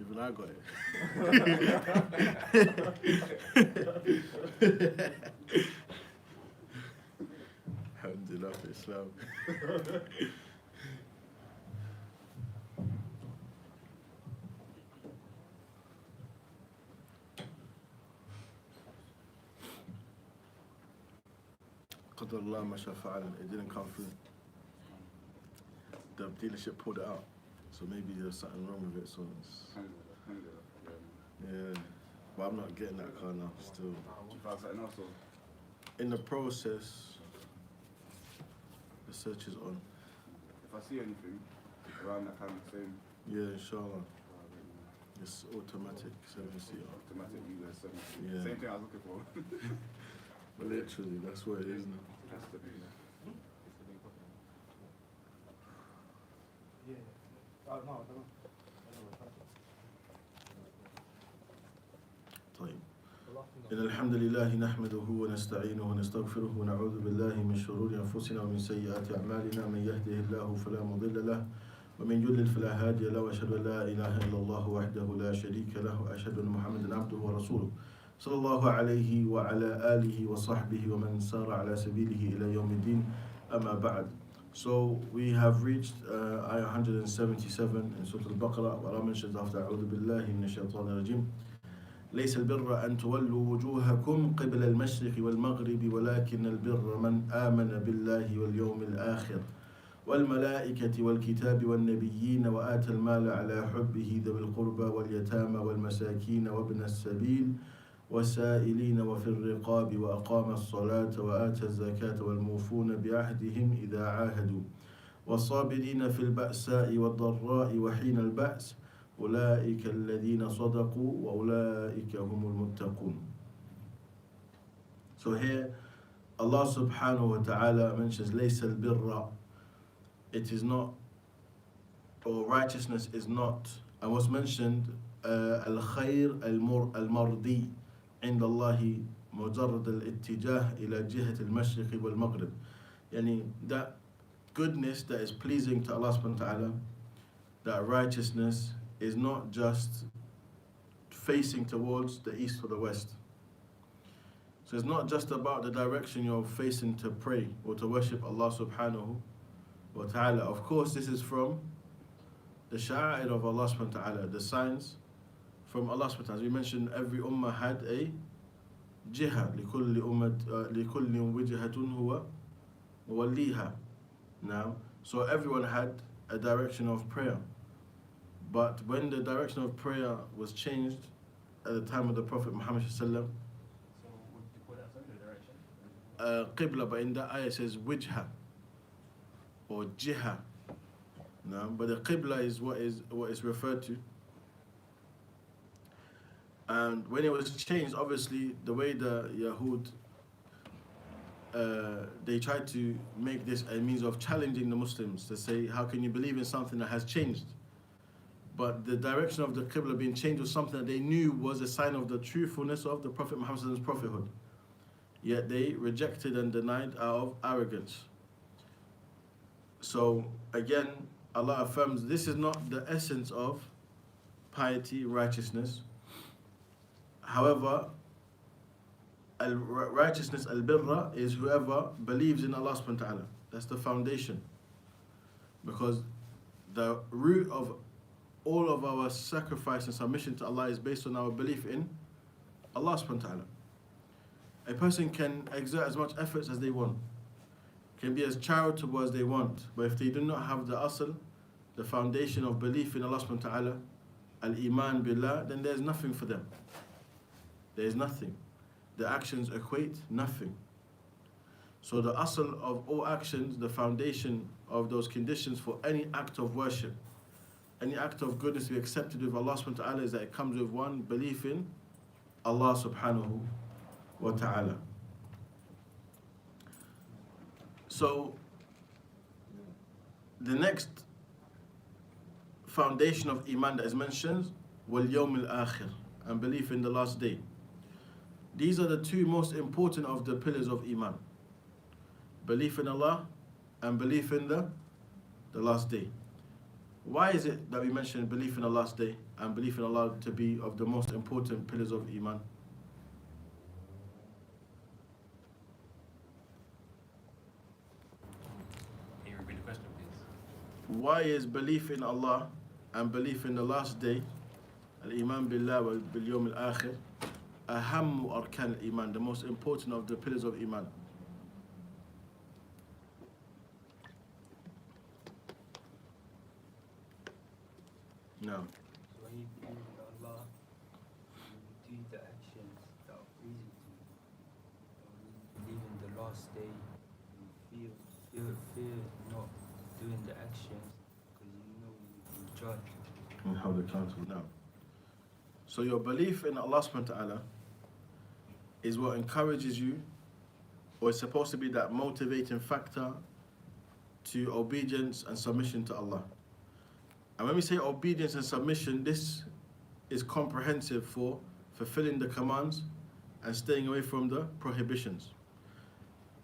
Even I got it. Alhamdulillah for Islam. قدر الله ما شاء فعل. It didn't come through. The dealership pulled it out. So maybe there's something wrong with it. So it's, yeah. But I'm not getting that car now. Still. In the process, the search is on. If I see anything around that kind of same, Yeah, inshallah. It's automatic 7-seater. automatic you guys 7. Yeah. Same thing I was looking for. But literally, that's what it is now. Has to be. طيب. إن الحمد لله نحمده ونستعينه ونستغفره ونعوذ بالله من شرور أنفسنا ومن سيئات أعمالنا من يهده الله فلا مضل له ومن يضلل فلا هادي له وأشهد أن لا إله إلا الله وحده لا شريك له وأشهد أن محمدا عبده ورسوله صلى الله عليه وعلى آله وصحبه ومن سار على سبيله إلى يوم الدين أما بعد. So we have reached ayah 177 in Surah Al-Baqarah, where Allah mentions after أعوذ بالله من الشيطان الرجيم ليس البر أن تولوا وجوهكم قبل المشرق والمغرب ولكن البر من آمن بالله واليوم الآخر والملائكة والكتاب والنبيين وآتى المال على حبه ذوي القربى واليتامى والمساكين وابن السبيل والسائلين وفي الرقاب وأقام الصلاة وآتى الزكاة والموفون بعهدهم إذا عاهدوا والصابرين في البأساء والضراء وحين البأس أولئك الذين صدقوا وأولئك هم المتقون. So here Allah subhanahu wa ta'ala mentions ليس البر, it is not, or righteousness is not, and was mentioned الخير المرضي عند الله مجرد الاتجاه إلى جهة المشرق والمغرب. يعني that goodness that is pleasing to Allah subhanahu wa ta'ala, that righteousness is not just facing towards the east or the west. So it's not just about the direction you're facing to pray or to worship Allah subhanahu wa ta'ala. Of course, this is from the sha'a'ir of Allah subhanahu wa ta'ala, the signs from Allah subhanahu wa ta'ala. As we mentioned, every ummah had a jiha, لكل وجهة هو موليها. Now, so everyone had a direction of prayer. But when the direction of prayer was changed at the time of the Prophet Muhammad sallallahu alaihi wasallam, So would you call that some direction? qibla, but in that ayah it says wijha or jiha. No, but the qibla is what is referred to. And when it was changed, obviously the way the Yahud they tried to make this a means of challenging the Muslims to say, how can you believe in something that has changed? But the direction of the Qibla being changed was something that they knew was a sign of the truthfulness of the Prophet Muhammad's prophethood. Yet they rejected and denied out of arrogance. So again, Allah affirms this is not the essence of piety, righteousness. However, righteousness, al-birra, is whoever believes in Allah subhanahu wa ta'ala. That's the foundation. Because the root of all of our sacrifice and submission to Allah is based on our belief in Allah subhanahu wa ta'ala. A person can exert as much efforts as they want, can be as charitable as they want, but if they do not have the asl, the foundation of belief in Allah subhanahu wa ta'ala, al-iman billah, then there's nothing for them. There is nothing. The actions equate nothing. So the asl of all actions, the foundation of those conditions for any act of worship, any act of goodness to be accepted with Allah subhanahu wa ta'ala, is that it comes with one, belief in Allah subhanahu wa ta'ala. So the next foundation of iman that is mentioned, wal yawm al-akhir, and belief in the last day. These are the two most important of the pillars of iman. Belief in Allah and belief in the last day. Why is it that we mention belief in the last day and belief in Allah to be of the most important pillars of Iman? Can you repeat the question, please? Why is belief in Allah and belief in the last day, al-Iman billah wa bil-yawm al-akhir, ahammu arkan al-Iman, the most important of the pillars of Iman? No. So when you believe in Allah, you do the actions that are pleasing to you. When you believe in the last day, you fear not doing the actions because you know you will judge. And how the council now. So your belief in Allah subhanahu wa ta'ala is what encourages you, or is supposed to be that motivating factor to obedience and submission to Allah. And when we say obedience and submission, this is comprehensive for fulfilling the commands and staying away from the prohibitions.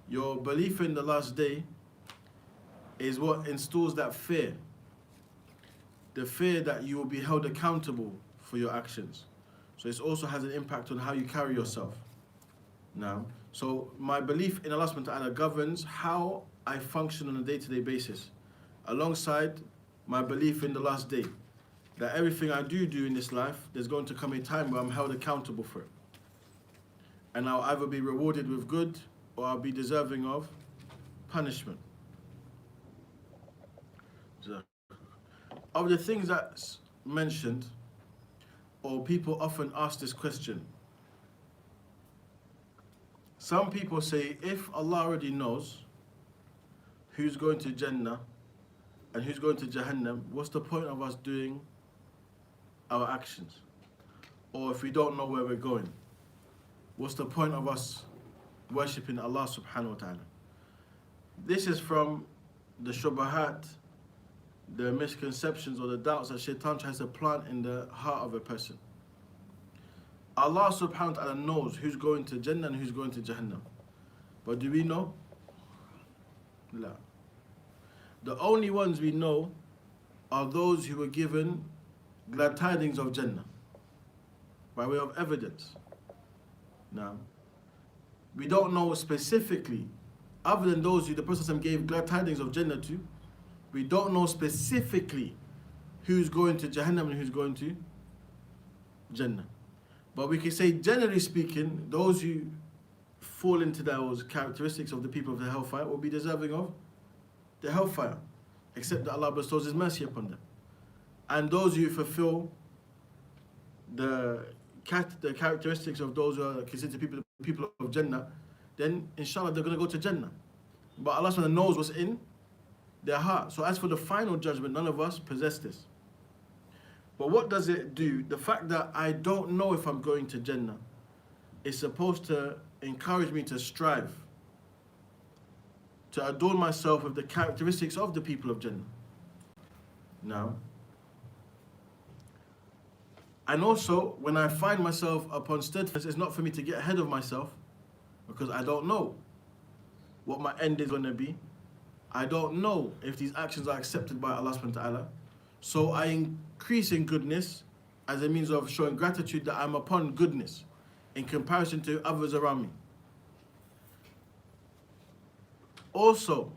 Your belief in the last day is what installs that fear. The fear that you will be held accountable for your actions. So it also has an impact on how you carry yourself. Now, so my belief in Allah subhanahu wa ta'ala governs how I function on a day-to-day basis, alongside my belief in the last day, that everything I do in this life, there's going to come a time where I'm held accountable for it. And I'll either be rewarded with good or I'll be deserving of punishment. So, of the things that's mentioned, or people often ask this question, some people say, if Allah already knows who's going to Jannah and who's going to Jahannam, what's the point of us doing our actions? Or if we don't know where we're going, what's the point of us worshipping Allah subhanahu wa ta'ala? This is from the shubahat, the misconceptions or the doubts that shaitan tries to plant in the heart of a person. Allah subhanahu wa ta'ala knows who's going to Jannah and who's going to Jahannam. But do we know? La. The only ones we know are those who were given glad tidings of Jannah by way of evidence. Now, we don't know specifically, other than those who the Prophet gave glad tidings of Jannah to, we don't know specifically who's going to Jahannam and who's going to Jannah. But we can say, generally speaking, those who fall into those characteristics of the people of the hellfire will be deserving of the hellfire, except that Allah bestows His mercy upon them. And those who fulfill the characteristics of those who are considered people of Jannah, then inshallah they're going to go to Jannah. But Allah subhanahu knows what's in their heart. So as for the final judgment, none of us possess this. But what does it do? The fact that I don't know if I'm going to Jannah is supposed to encourage me to strive, to adorn myself with the characteristics of the people of Jannah. Now, and also, when I find myself upon steadfast, it's not for me to get ahead of myself, because I don't know what my end is going to be. I don't know if these actions are accepted by Allah subhanahu wa ta'ala. So I increase in goodness as a means of showing gratitude that I'm upon goodness in comparison to others around me. Also,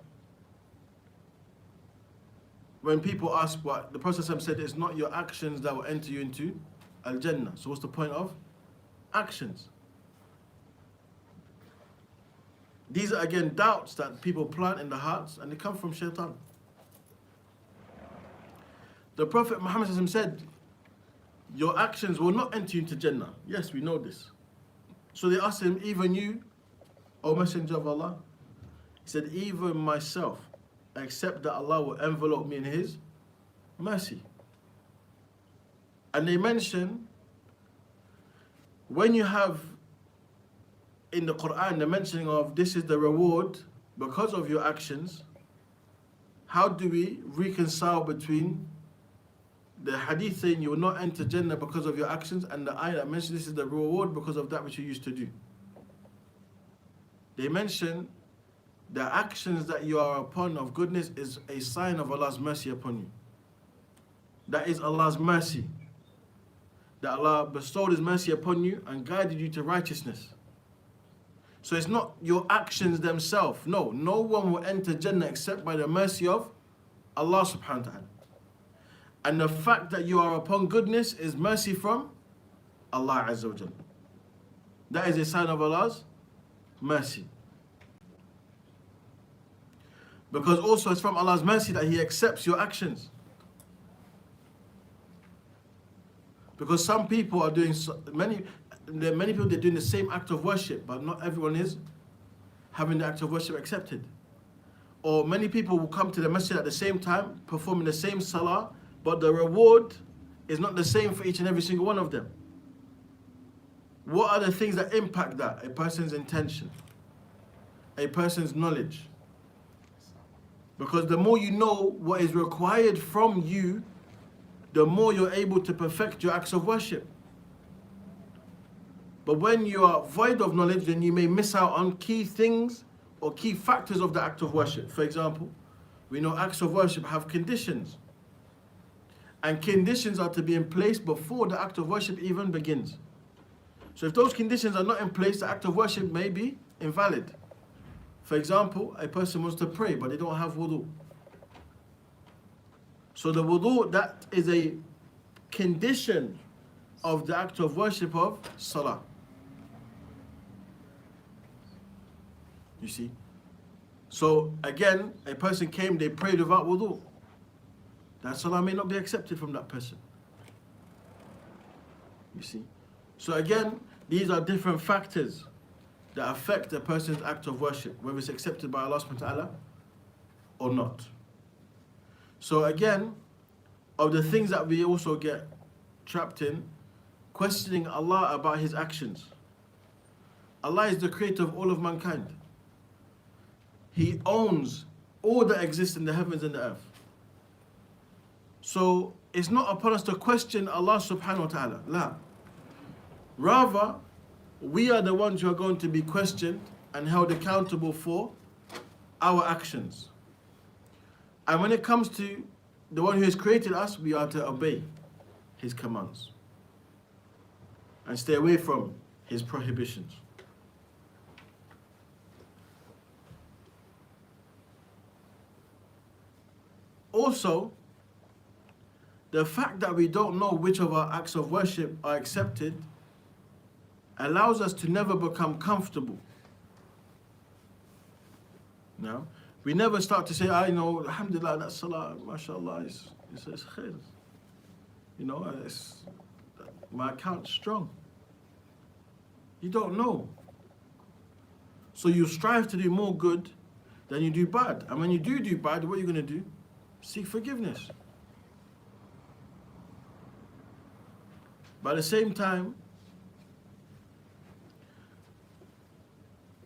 when people ask what the Prophet said, it's not your actions that will enter you into Al-Jannah. So what's the point of actions? These are again doubts that people plant in the hearts, and they come from shaitan. The Prophet Muhammad said, your actions will not enter you into Jannah. Yes, we know this. So they asked him, even you, O Messenger of Allah? He said, even myself, except that Allah will envelope me in His mercy. And they mention, when you have in the Quran the mentioning of this is the reward because of your actions, how do we reconcile between the hadith saying you will not enter Jannah because of your actions and the ayah that mentions this is the reward because of that which you used to do? They mention the actions that you are upon of goodness is a sign of Allah's mercy upon you. that is Allah's mercy. That Allah bestowed His mercy upon you and guided you to righteousness. So it's not your actions themselves. No, no one will enter Jannah except by the mercy of Allah subhanahu wa ta'ala. And the fact that you are upon goodness is mercy from Allah Azza wa Jalla. That is a sign of Allah's mercy. Because also it's from Allah's mercy that He accepts your actions. Because some people are doing, many people, they're doing the same act of worship, but not everyone is having the act of worship accepted. Or many people will come to the masjid at the same time, performing the same salah, but the reward is not the same for each and every single one of them. What are the things that impact that? A person's intention, a person's knowledge. Because the more you know what is required from you, the more you're able to perfect your acts of worship. But when you are void of knowledge, then you may miss out on key things or key factors of the act of worship. For example, we know acts of worship have conditions. And conditions are to be in place before the act of worship even begins. So if those conditions are not in place, the act of worship may be invalid. For example, a person wants to pray, but they don't have wudu. So the wudu, that is a condition of the act of worship of salah. You see? So again, a person came, they prayed without wudu. That salah may not be accepted from that person. You see? So again, these are different factors that affect a person's act of worship, whether it's accepted by Allah subhanahu wa ta'ala or not. So again, of the things that we also get trapped in, questioning Allah about His actions. Allah is the creator of all of mankind. He owns all that exists in the heavens and the earth. So it's not upon us to question Allah subhanahu wa ta'ala. La. Rather, we are the ones who are going to be questioned and held accountable for our actions. And when it comes to the one who has created us, we are to obey His commands and stay away from His prohibitions. Also, the fact that we don't know which of our acts of worship are accepted allows us to never become comfortable. Now, we never start to say, I know, alhamdulillah, that salah, mashallah, it's khair. You know, my account's strong. You don't know. So you strive to do more good than you do bad. And when you do bad, what are you going to do? Seek forgiveness. But at the same time,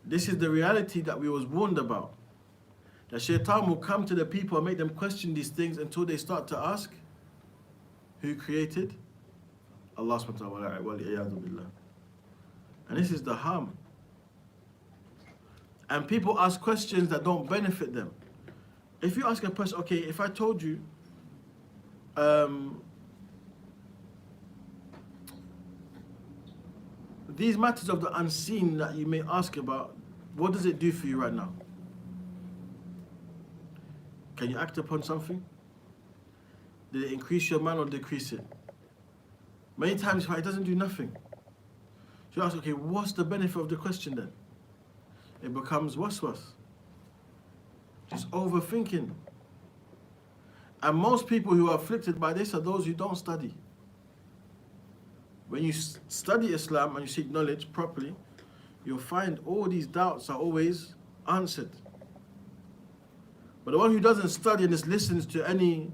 this is the reality that we was warned about. That shaitan will come to the people and make them question these things until they start to ask, who created? Allah subhanahu wa ta'ala. And this is the harm. And people ask questions that don't benefit them. If you ask a person, okay, if I told you, these matters of the unseen that you may ask about, what does it do for you right now? Can you act upon something? Did it increase your man or decrease it? Many times it doesn't do nothing. So you ask, okay, what's the benefit of the question then? It becomes waswas. Just overthinking. And most people who are afflicted by this are those who don't study. When you study Islam and you seek knowledge properly, you'll find all these doubts are always answered. But the one who doesn't study and just listens to any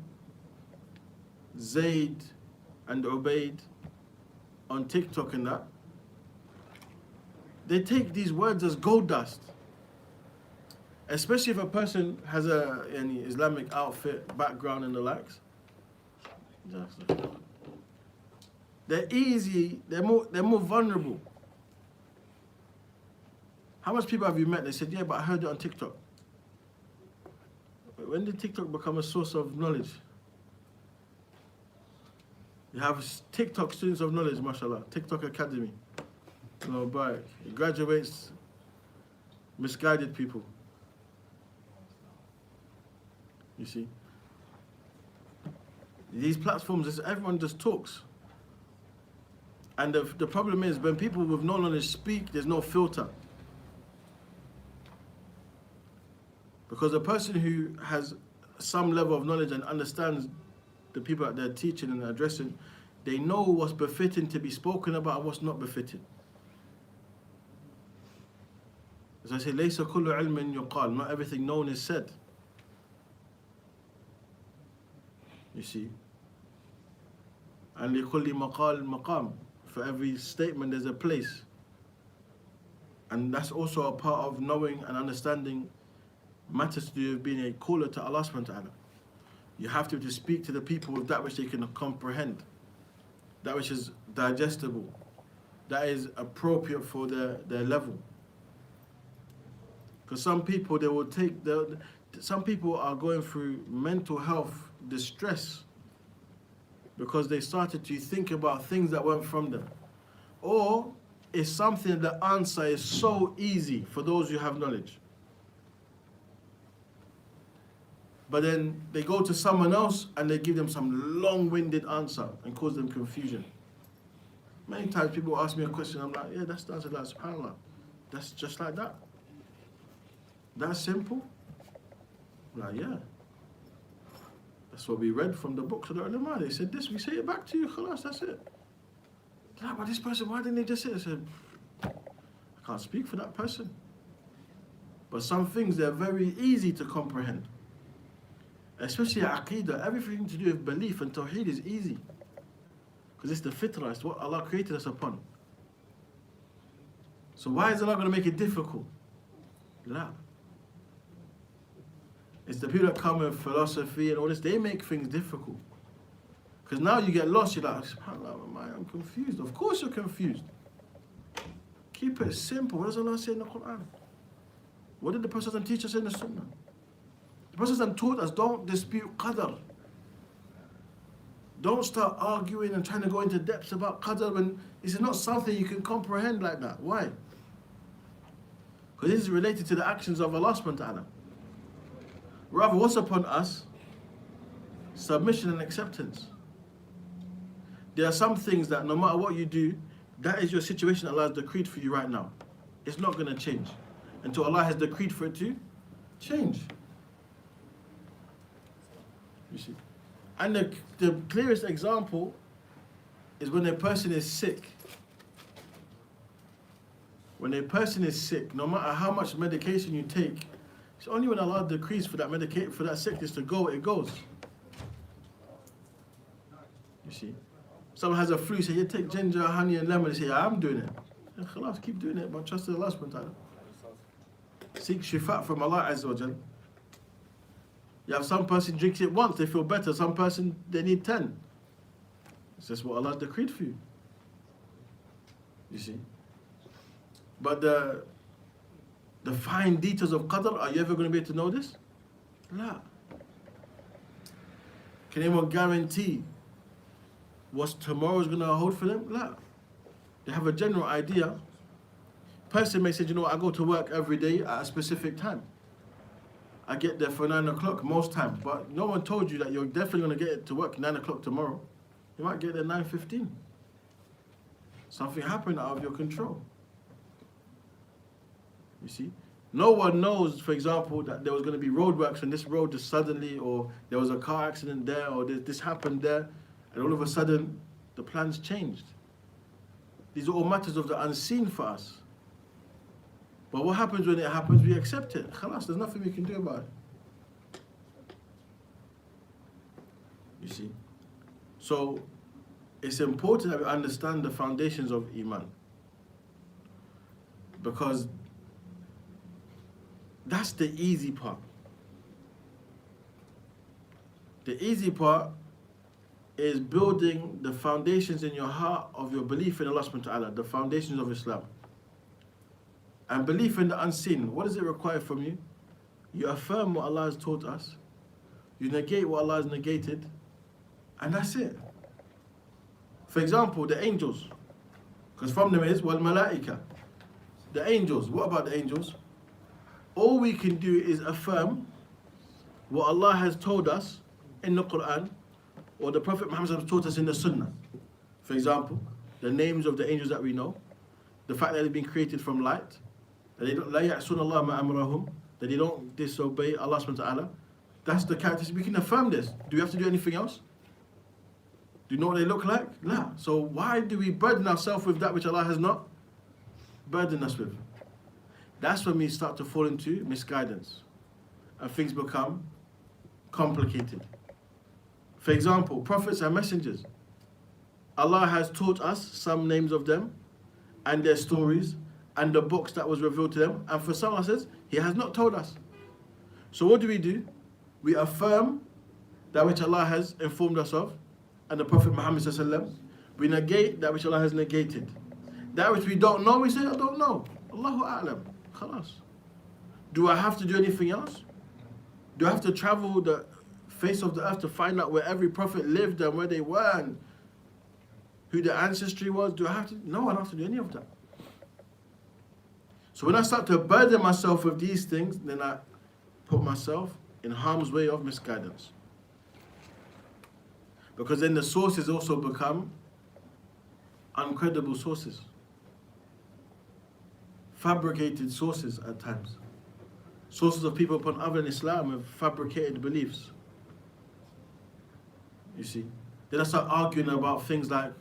Zayd and Ubaid on TikTok and that, they take these words as gold dust. Especially if a person has any Islamic outfit, background and the likes. They're easy, they're more vulnerable. How much people have you met? They said, yeah, but I heard it on TikTok. When did TikTok become a source of knowledge? You have TikTok students of knowledge, mashallah. TikTok Academy. Barak. It graduates misguided people. You see? These platforms, everyone just talks. And the problem is, when people with no knowledge speak, there's no filter. Because a person who has some level of knowledge and understands the people that they're teaching and addressing, they know what's befitting to be spoken about and what's not befitting. As I say, لَيْسَ كُلُّ عِلْمٍ يُقَال. Not everything known is said. You see? And لِكُلِّ مَقَال مَقَام. For every statement there's a place. And that's also a part of knowing and understanding matters to do with being a caller to Allah subhanahu wa ta'ala. You have to speak to the people with that which they can comprehend, that which is digestible, that is appropriate for their level. Because some people, some people are going through mental health distress because they started to think about things that weren't from them. Or it's something, the answer is so easy for those who have knowledge. But then they go to someone else and they give them some long-winded answer and cause them confusion. Many times people ask me a question, I'm like, yeah, that's the answer, that's subhanAllah. That's just like that. That's simple? I'm like, yeah. That's what we read from the books of the ulama. They said this, we say it back to you, khalas, that's it. Like, but this person, why didn't they just say it? I said, I can't speak for that person. But some things, they're very easy to comprehend. Especially aqeedah, everything to do with belief and tawheed is easy. Because it's the fitrah, it's what Allah created us upon. So why is Allah going to make it difficult? La. It's the people that come with philosophy and all this, they make things difficult. Because now you get lost, you're like, SubhanAllah, I'm confused. Of course you're confused. Keep it simple. What does Allah say in the Quran? What did the Prophet teach us in the Sunnah? The Prophet taught us, don't dispute qadr. Don't start arguing and trying to go into depths about qadr when this is not something you can comprehend like that. Why? Because this is related to the actions of Allah subhanahu wa ta'ala. Rather, what's upon us? Submission and acceptance. There are some things that no matter what you do, that is your situation Allah has decreed for you right now. It's not going to change until Allah has decreed for it to change. You see? And the clearest example is when a person is sick. When a person is sick, no matter how much medication you take, it's only when Allah decrees for that sickness to go, it goes. You see? Someone has a flu, say, you take ginger, honey and lemon, and say, yeah, I'm doing it. And khalas, keep doing it, but trust in Allah subhanahu wa ta'ala. Seek shifa from Allah Azza wa Jal. You have some person drinks it once, they feel better. Some person, they need 10. It's just what Allah decreed for you. You see? But the fine details of qadr, are you ever going to be able to know this? La. Can anyone guarantee what tomorrow is going to hold for them? La. They have a general idea. Person may say, you know what, I go to work every day at a specific time. I get there for 9 o'clock most times, but no one told you that you're definitely going to get to work 9 o'clock tomorrow. You might get there 9:15. Something happened out of your control. You see? No one knows, for example, that there was going to be roadworks on this road just suddenly, or there was a car accident there, or this happened there, and all of a sudden the plans changed. These are all matters of the unseen for us. But what happens when it happens? We accept it. Khalas, there's nothing we can do about it. You see? So, it's important that we understand the foundations of Iman. Because that's the easy part. The easy part is building the foundations in your heart of your belief in Allah subhanahu wa ta'ala, the foundations of Islam. And belief in the unseen, what does it require from you? You affirm what Allah has taught us, you negate what Allah has negated, and that's it. For example, the angels. Because from them is wal malaika. The angels. What about the angels? All we can do is affirm what Allah has told us in the Quran or the Prophet Muhammad has taught us in the Sunnah. For example, the names of the angels that we know, the fact that they've been created from light, that they don't, لا يعصون الله ما أمرهم, that they don't disobey Allah subhanahu wa ta'ala. That's the characteristic. We can affirm this. Do we have to do anything else? Do you know what they look like? No. So why do we burden ourselves with that which Allah has not burdened us with? That's when we start to fall into misguidance and things become complicated. For example, prophets and messengers. Allah has taught us some names of them and their stories and the books that was revealed to them. And for some, Allah says, He has not told us. So what do? We affirm that which Allah has informed us of and the Prophet Muhammad ﷺ. We negate that which Allah has negated. That which we don't know, we say, I don't know. Allahu A'lam. Khalas. Do I have to do anything else? Do I have to travel the face of the earth to find out where every prophet lived and where they were and who their ancestry was? Do I have to? No, I don't have to do any of that. So when I start to burden myself with these things, then I put myself in harm's way of misguidance. Because then the sources also become uncredible sources. Fabricated sources at times. Sources of people upon other than Islam have fabricated beliefs. You see? Then I start arguing about things like,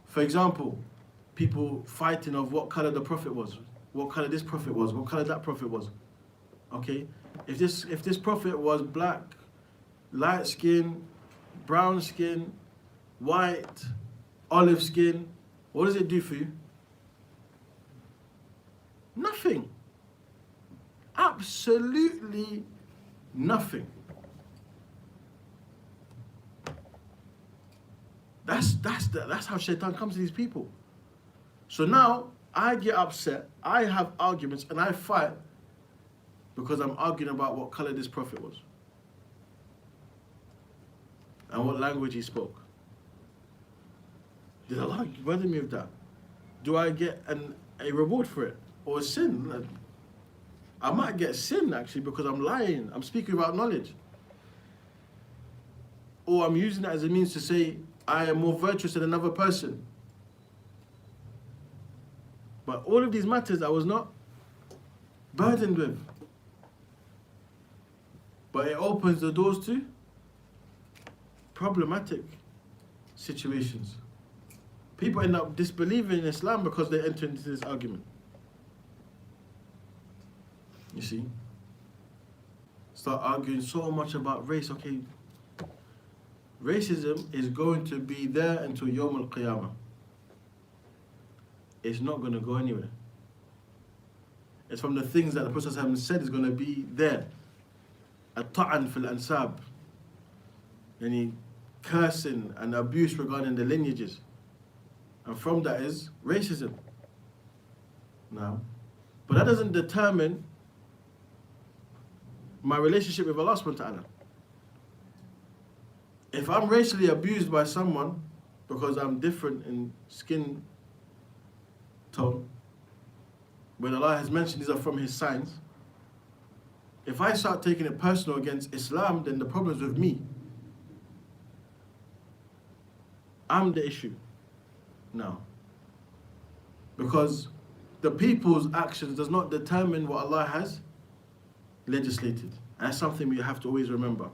for example, people fighting of what color the Prophet was, what color this Prophet was, what color that Prophet was. Okay? If this Prophet was black, light skin, brown skin, white, olive skin, what does it do for you? Nothing. Absolutely nothing. That's how Shaitan comes to these people. So now I get upset, I have arguments, and I fight because I'm arguing about what color this Prophet was and what language he spoke. Did Allah burden me with that? Do I get a reward for it or a sin? I might get sin actually because I'm lying. I'm speaking without knowledge. Or I'm using that as a means to say I am more virtuous than another person. But all of these matters I was not burdened with. But it opens the doors to problematic situations. People end up disbelieving in Islam because they enter into this argument. You see? Start arguing so much about race. Okay, racism is going to be there until Yawm al-Qiyamah. It's not going to go anywhere. It's from the things that the Prophet said is going to be there. At-ta'an fil ansab. Yani cursing and abuse regarding the lineages. And from that is racism. Now, but that doesn't determine my relationship with Allah subhanahu wa ta'ala. If I'm racially abused by someone because I'm different in skin tone, when Allah has mentioned these are from His signs, if I start taking it personal against Islam, then the problem's with me. I'm the issue now. Because the people's actions does not determine what Allah has legislated. And that's something we have to always remember.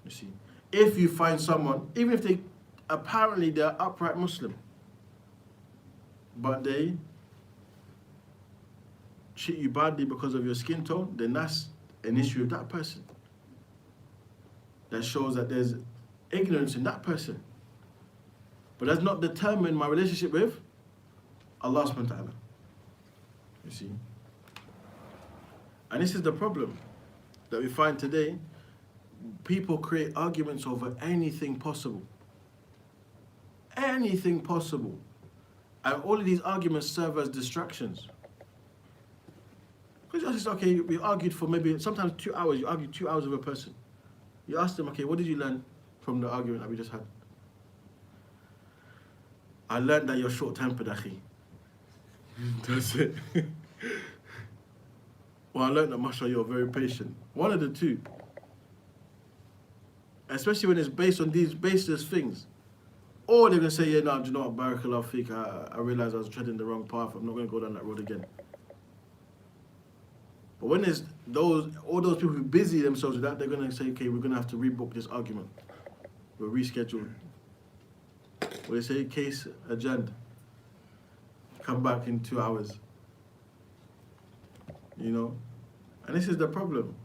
You see, if you find someone, even if they apparently they're upright Muslim, but they treat you badly because of your skin tone, then that's an issue with that person. That shows that there's ignorance in that person. But that's not determined my relationship with Allah subhanahu wa ta'ala. You see? And this is the problem that we find today. People create arguments over anything possible. Anything possible. And all of these arguments serve as distractions. Because it's okay, we argued for maybe, sometimes 2 hours, you argue 2 hours with a person. You ask them, okay, what did you learn from the argument that we just had? I learned that you're short-tempered, akhi. That's it. Well, I learned that, mashallah, you're very patient. One of the two. Especially when it's based on these baseless things. Or they're going to say, yeah, no, do you know what, barakallahu feek, I realized I was treading the wrong path, I'm not going to go down that road again. But when there's all those people who busy themselves with that, they're going to say, okay, we're going to have to rebook this argument. We'll reschedule. Or they say, case adjourned. Come back in 2 hours. You know? And this is the problem.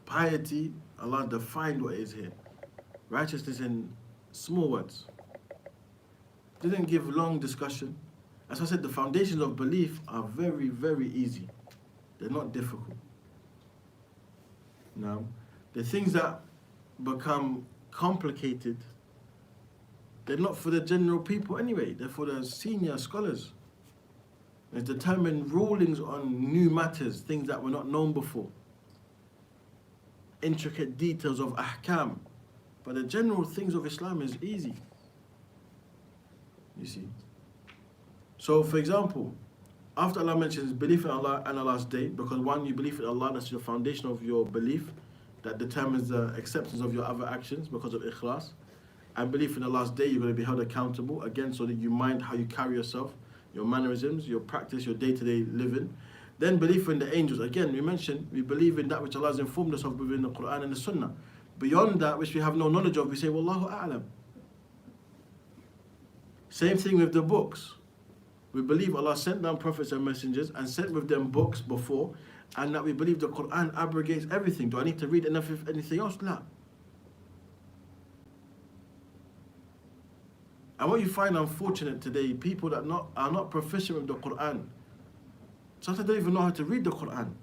Piety, Allah defined what it is here. Righteousness in small words. Didn't give long discussion. As I said, the foundations of belief are very, very easy. They're not difficult. Now, the things that become complicated, they're not for the general people anyway. They're for the senior scholars. It's determined rulings on new matters, things that were not known before. Intricate details of ahkam. But the general things of Islam is easy. You see. So, for example, after Allah mentions belief in Allah and Allah's day, because one, you believe in Allah, that's the foundation of your belief, that determines the acceptance of your other actions because of ikhlas. And belief in Allah's day, you're going to be held accountable, again, so that you mind how you carry yourself, your mannerisms, your practice, your day-to-day living. Then belief in the angels. Again, we mentioned, we believe in that which Allah has informed us of within the Quran and the Sunnah. Beyond that, which we have no knowledge of, we say, Wallahu a'lam. Same thing with the books. We believe Allah sent down prophets and messengers and sent with them books before, and that we believe the Quran abrogates everything. Do I need to read anything else? No. And what you find unfortunate today, people that are not proficient with the Quran, sometimes they don't even know how to read the Quran.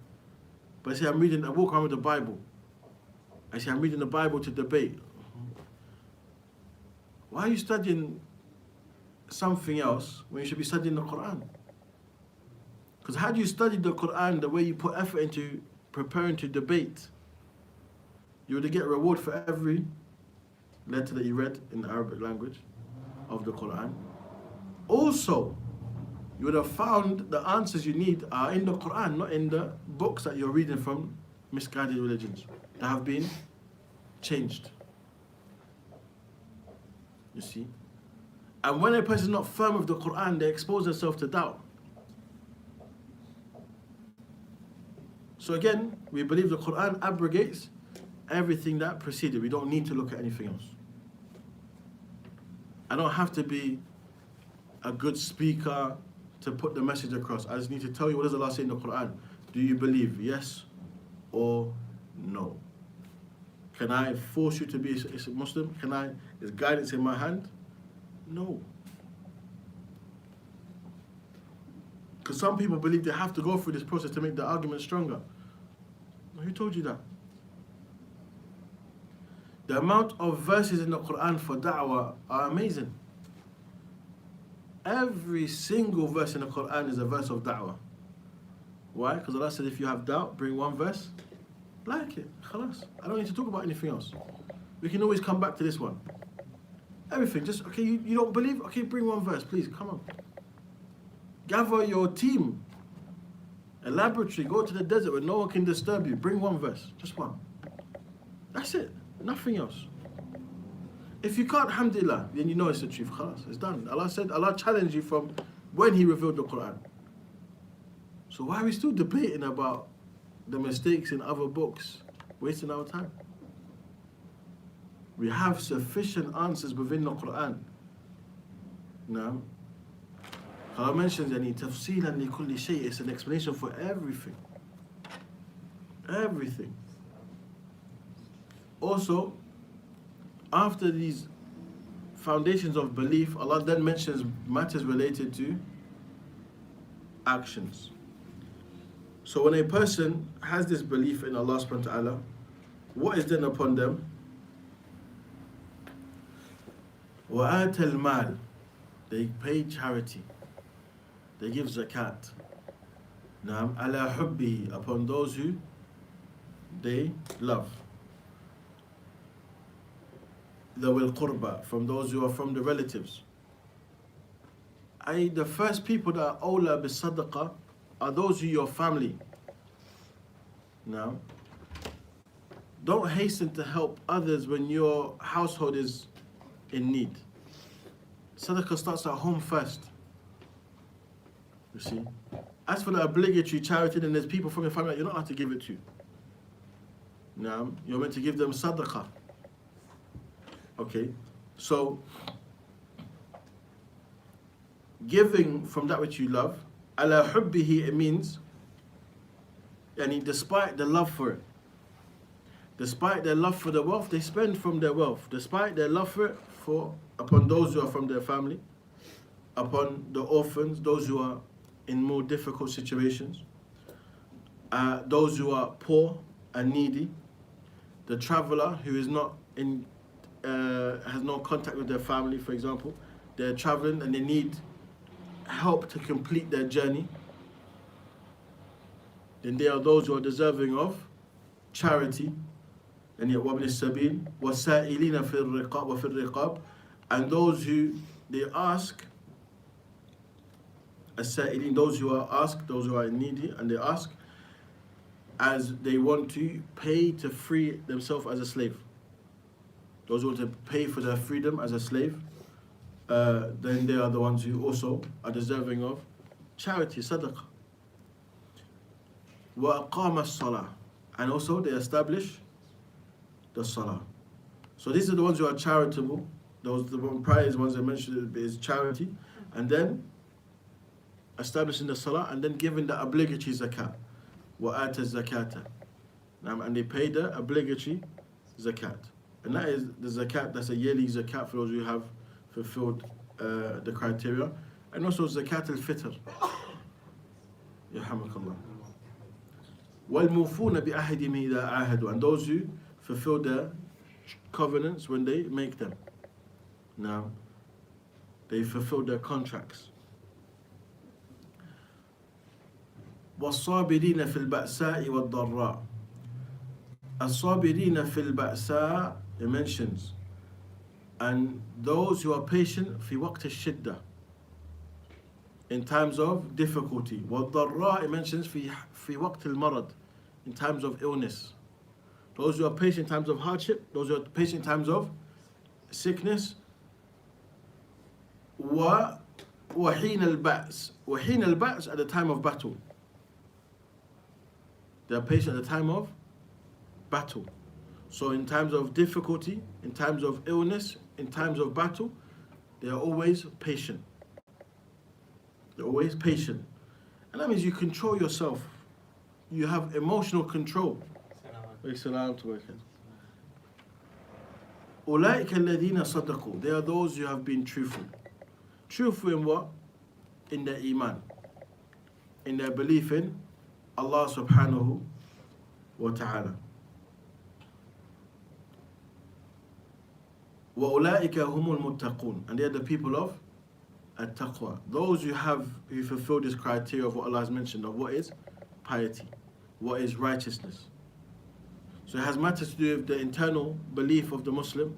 But they say, I walk around with the Bible. I say, I'm reading the Bible to debate. Why are you studying something else when you should be studying the Quran? Because how do you study the Quran the way you put effort into preparing to debate? You would get a reward for every letter that you read in the Arabic language of the Quran. Also, you would have found the answers you need are in the Quran, not in the books that you're reading from misguided religions that have been changed. You see? And when a person is not firm with the Quran, they expose themselves to doubt. So again, we believe the Quran abrogates everything that preceded. We don't need to look at anything else. I don't have to be a good speaker to put the message across. I just need to tell you, what does Allah say in the Quran? Do you believe? Yes or no? Can I force you to be a Muslim? Is guidance in my hand? No. Because some people believe they have to go through this process to make the argument stronger. Who told you that? The amount of verses in the Quran for da'wah are amazing. Every single verse in the Quran is a verse of da'wah. Why? Because Allah said, if you have doubt, bring one verse. Like it. Khalas. I don't need to talk about anything else. We can always come back to this one. Everything. Just, okay, you don't believe? Okay, bring one verse, please. Come on. Gather your team. A laboratory. Go to the desert where no one can disturb you. Bring one verse. Just one. That's it. Nothing else. If you can't, alhamdulillah, then you know it's the truth. Khalas, it's done. Allah challenged you from when He revealed the Quran. So why are we still debating about the mistakes in other books? Wasting our time. We have sufficient answers within the Quran. Now, Allah mentions tafseeran li kulli shay. It's an explanation for everything. Everything. Also, after these foundations of belief, Allah then mentions matters related to actions. So when a person has this belief in Allah subhanahu wa ta'ala, what is then upon them? وَآتَ الْمَالِ. They pay charity. They give zakat. Naam, عَلَى حُبِّهِ. Upon those who they love. ذوي القربى, from those who are from the relatives. The first people that are awla bis-sadaqah are those who are your family. Now, don't hasten to help others when your household is in need. Sadaqah starts at home first. You see? As for the obligatory charity, then there's people from your family that you're not allowed to give it to. Now, you're meant to give them sadaqah. Okay? So, giving from that which you love, ala hubbihi, it means, despite the love for it. Despite their love for the wealth, they spend from their wealth. Despite their love for it, upon those who are from their family, upon the orphans, those who are in more difficult situations, those who are poor and needy, the traveler who is not in, has no contact with their family, for example, they're traveling and they need help to complete their journey, then they are those who are deserving of charity. And yet, وَابْنِ السَّبِيلِ وَالسَّائِلِينَ فِي الرِّقَابِ وَفِي الرِّقَابِ, and those who they ask, as-sa'ilin, those who are asked, those who are needy, and they ask as they want to pay to free themselves as a slave. Those who want to pay for their freedom as a slave, then they are the ones who also are deserving of charity, sadaqah. وَأَقَامَ الصَّلَاةِ, and also they establish the salah. So these are the ones who are charitable. Those the prior ones I mentioned is charity, and then establishing the salah, and then giving the obligatory zakat. وَآتَ الزَّكَاةَ, and they pay the obligatory zakat. And that is the zakat, that's a yearly zakat for those who have fulfilled the criteria. And also zakat al-fitr. Yarhamakallah. وَالْمُوفُونَ بِأَحْدِهِمْ إِذَا عَاهَدُوا, and those who fulfill their covenants when they make them. Now, they fulfill their contracts. وَالصَّابِرِينَ فِي الْبَأْسَاءِ وَالضَّرَّاءِ. الصَّابِرِينَ فِي الْبَأْسَاءِ, it mentions, and those who are patient في وقت الشدة, in times of difficulty. وَالضَّرَّاء, it mentions في وقت المرض, in times of illness. Those who are patient in times of hardship, those who are patient in times of sickness. وَحِينَ الْبَأْسِ, وَحِينَ الْبَأْسِ, at the time of battle. They are patient at the time of battle. So in times of difficulty, in times of illness, in times of battle, they are always patient. They're always patient. And that means you control yourself. You have emotional control. أولئك الذين صدقوا, they are those who have been truthful. Truthful in what? In their iman, in their belief in Allah subhanahu wa ta'ala. وَأُولَٰئِكَ هُمُ الْمُتَّقُونَ, and they are the people of at-taqwa. Those who fulfill this criteria of what Allah has mentioned, of what is piety, what is righteousness. So it has matters to do with the internal belief of the Muslim,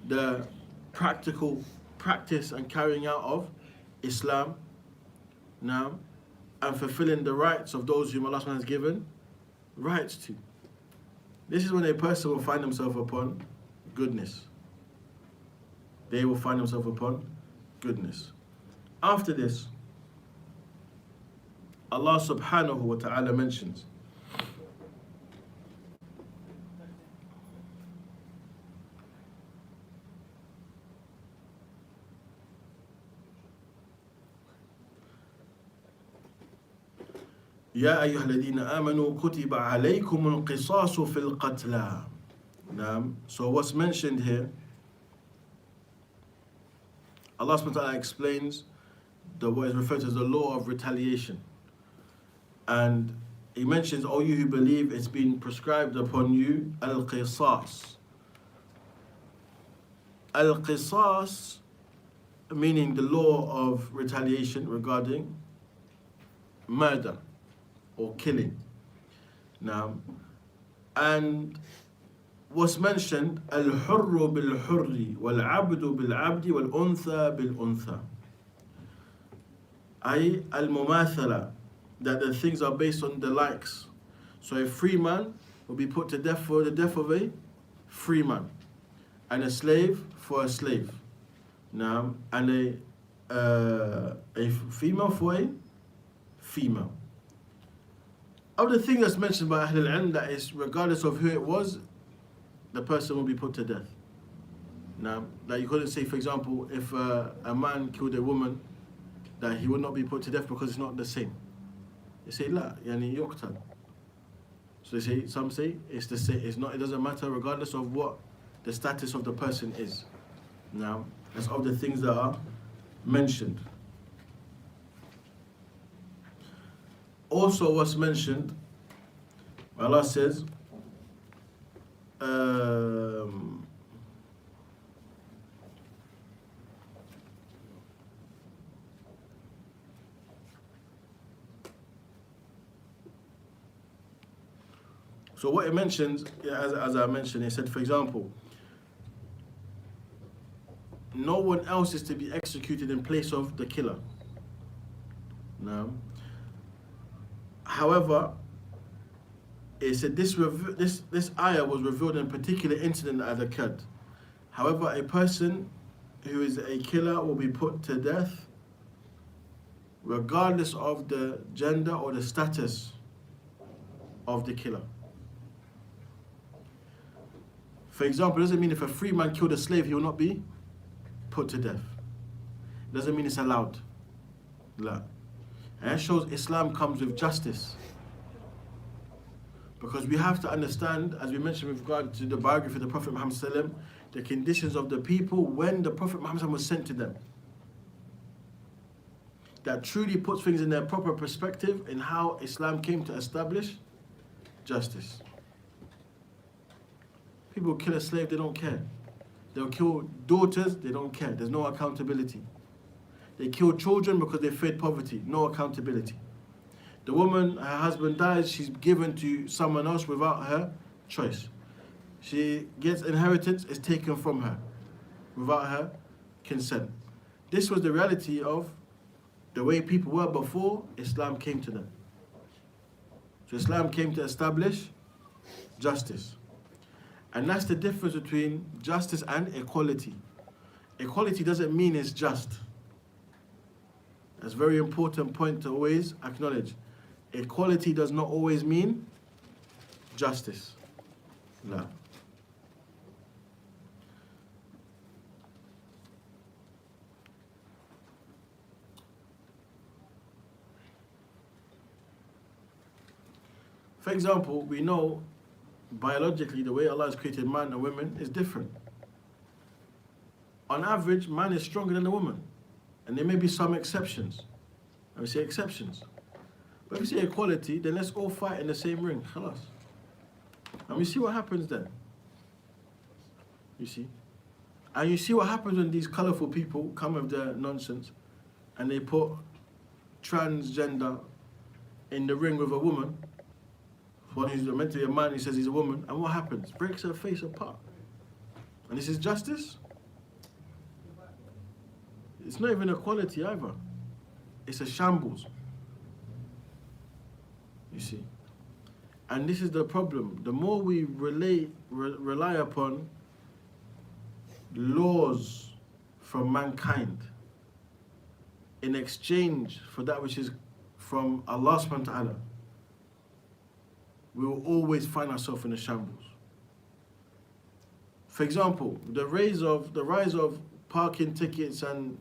the practical practice and carrying out of Islam, now, and fulfilling the rights of those whom Allah has given rights to. This is when a person will find himself upon goodness. They will find themselves upon goodness. After this, Allah subhanahu wa ta'ala mentions يا أيها الذين آمنوا كتب عليكم القصاص في القتلى. So what's mentioned here, Allah subhanahu wa ta'ala explains what is referred to as the law of retaliation. And He mentions, all you who believe, it's been prescribed upon you al-qisas. Al-qisas, meaning the law of retaliation regarding murder or killing. Now, and was mentioned, al-hurru bil-hurri, wal-abdu bil-abdi, wal-untha bil-untha. Ay al-mumathala, that the things are based on the likes. So a free man will be put to death for the death of a free man, and a slave for a slave. Now, and a female for a female. Of the thing that's mentioned by Ahl al-Ilm, that is, regardless of who it was, the person will be put to death. Now, like you couldn't say, for example, if a man killed a woman, that he would not be put to death because it's not the same. They say, la, yani yuqtal. So they say, some say it's the same. It's not. It doesn't matter, regardless of what the status of the person is. Now, that's of the things that are mentioned. Also, what's mentioned, Allah says, so what it mentions, as I mentioned, it said, for example, no one else is to be executed in place of the killer. Now, however, it said this ayah was revealed in a particular incident that had occurred. However, a person who is a killer will be put to death regardless of the gender or the status of the killer. For example, it doesn't mean if a free man killed a slave, he will not be put to death. It doesn't mean it's allowed. La. And that shows Islam comes with justice. Because we have to understand, as we mentioned with regard to the biography of the Prophet Muhammad ﷺ, the conditions of the people when the Prophet Muhammad ﷺ was sent to them. That truly puts things in their proper perspective in how Islam came to establish justice. People kill a slave, they don't care. They'll kill daughters, they don't care. There's no accountability. They kill children because they feared poverty, no accountability. The woman, her husband dies, she's given to someone else without her choice. She gets inheritance, it's taken from her without her consent. This was the reality of the way people were before Islam came to them. So Islam came to establish justice. And that's the difference between justice and equality. Equality doesn't mean it's just. That's a very important point to always acknowledge. Equality does not always mean justice. No. For example, we know biologically the way Allah has created man and women is different. On average, man is stronger than a woman. And there may be some exceptions. And we say exceptions. But if we say equality, then let's all fight in the same ring. Khalas. And we see what happens then. You see? And you see what happens when these colourful people come with their nonsense and they put transgender in the ring with a woman. One who's meant to be a man, he says he's a woman. And what happens? Breaks her face apart. And this is justice? It's not even equality either. It's a shambles. You see? And this is the problem. The more we rely upon laws from mankind in exchange for that which is from Allah subhanahu wa ta'ala, we will always find ourselves in a shambles. For example, the rise of parking tickets and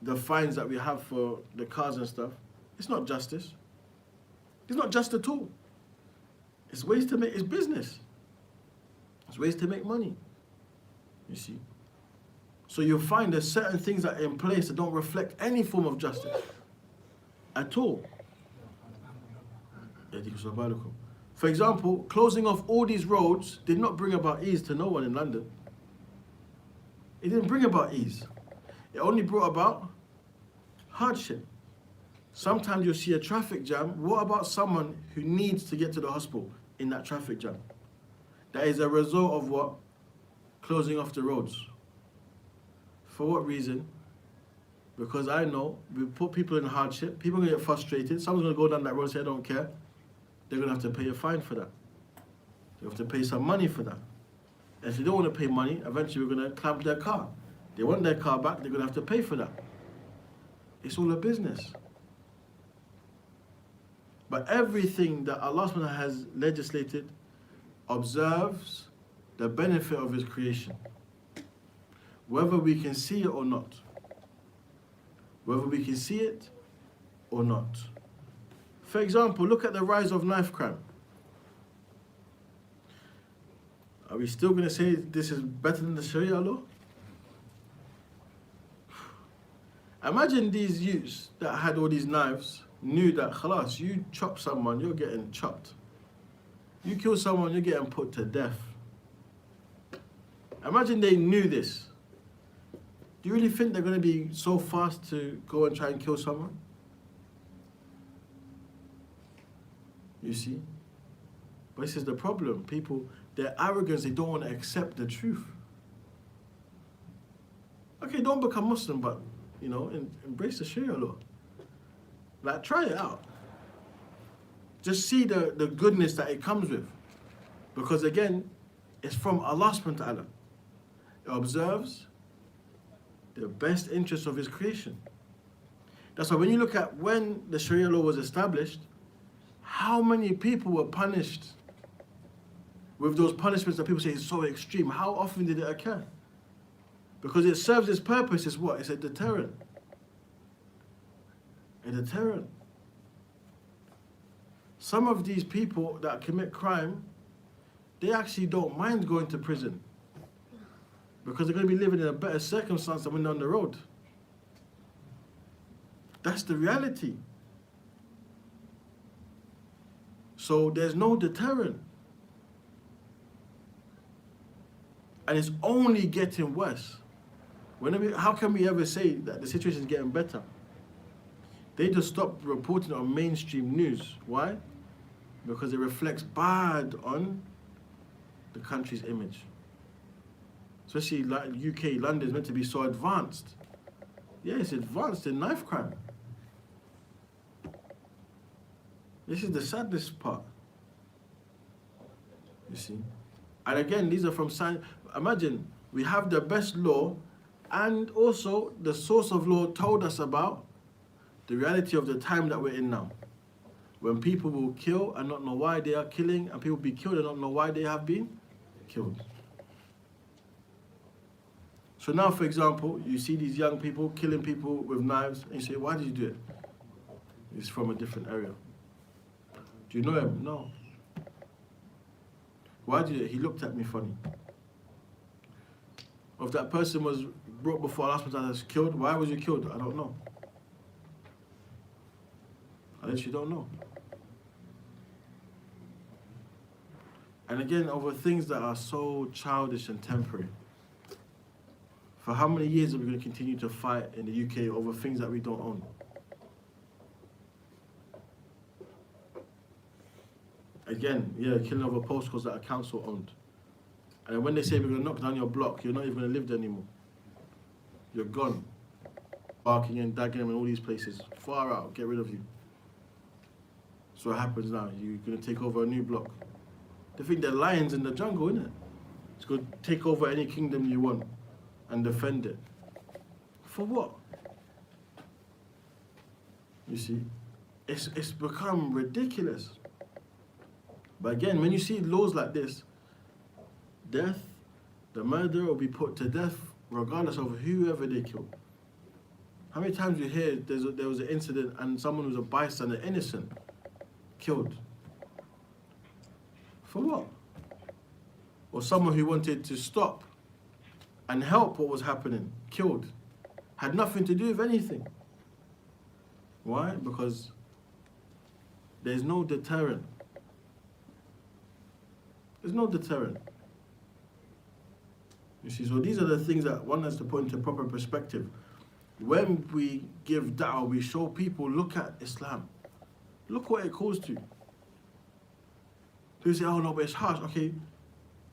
the fines that we have for the cars and stuff, it's not justice. It's not just at all. It's ways to make, it's business. It's ways to make money. You see? So you'll find there's certain things that are in place that don't reflect any form of justice at all. For example, closing off all these roads did not bring about ease to no one in London. It didn't bring about ease. It only brought about hardship. Sometimes you'll see a traffic jam. What about someone who needs to get to the hospital in that traffic jam? that is a result of what? Closing off the roads. For what reason? Because I know we put people in hardship, people are going to get frustrated, someone's going to go down that road and say, I don't care. They're going to have to pay a fine for that. They have to pay some money for that. And if they don't want to pay money, eventually we're going to clamp their car. They want their car back, they're going to have to pay for that. It's all a business. But everything that Allah subhanahu wa ta'ala has legislated observes the benefit of His creation. Whether we can see it or not. Whether we can see it or not. For example, look at the rise of knife crime. Are we still going to say this is better than the Sharia law? Imagine these youths that had all these knives knew that, khalas, you chop someone, you're getting chopped. You kill someone, you're getting put to death. Imagine they knew this. Do you really think they're going to be so fast to go and try and kill someone? You see? But this is the problem. People, their arrogance, they don't want to accept the truth. Okay, don't become Muslim, but, you know, embrace the Sharia law. Like, try it out. Just see the goodness that it comes with. Because again, it's from Allah subhanahu wa ta'ala. It observes the best interests of His creation. That's why when you look at when the Sharia law was established, how many people were punished with those punishments that people say is so extreme? How often did it occur? Because it serves its purpose as what? It's a deterrent. A deterrent. Some of these people that commit crime, they actually don't mind going to prison because they're going to be living in a better circumstance than when they're on the road. That's the reality. So there's no deterrent. And it's only getting worse. How can we ever say that the situation is getting better? They just stopped reporting on mainstream news. Why? Because it reflects bad on the country's image. Especially like UK, London is meant to be so advanced. Yeah, it's advanced in knife crime. This is the saddest part. You see? And again, these are from science. Imagine, we have the best law, and also the source of law told us about the reality of the time that we're in now. When people will kill and not know why they are killing, and people will be killed and not know why they have been killed. So now, for example, you see these young people killing people with knives, and you say, why did you do it? It's from a different area. Do you know him? No. Why did you do it? He looked at me funny. If that person was brought before Allah subhanahu wa ta'ala killed, why was you killed? I don't know. I literally don't know. And again, over things that are so childish and temporary. For how many years are we going to continue to fight in the UK over things that we don't own? Again, yeah, killing over postcodes that a council owned. And when they say we're going to knock down your block, you're not even going to live there anymore. You're gone. Barking and Dagenham and all these places. Far out, get rid of you. So what happens now? You're going to take over a new block. They think they're lions in the jungle, innit? It's going to take over any kingdom you want and defend it. For what? You see? It's become ridiculous. But again, when you see laws like this, death, the murderer will be put to death regardless of whoever they kill. How many times you hear there was an incident and someone who was a bystander, innocent, killed? For what? Or someone who wanted to stop and help what was happening, killed. Had nothing to do with anything. Why? Because there's no deterrent. There's no deterrent. You see, so these are the things that one has to put into proper perspective. When we give da'wah, we show people, look at Islam. Look what it calls to. People say, oh no, but it's harsh. Okay,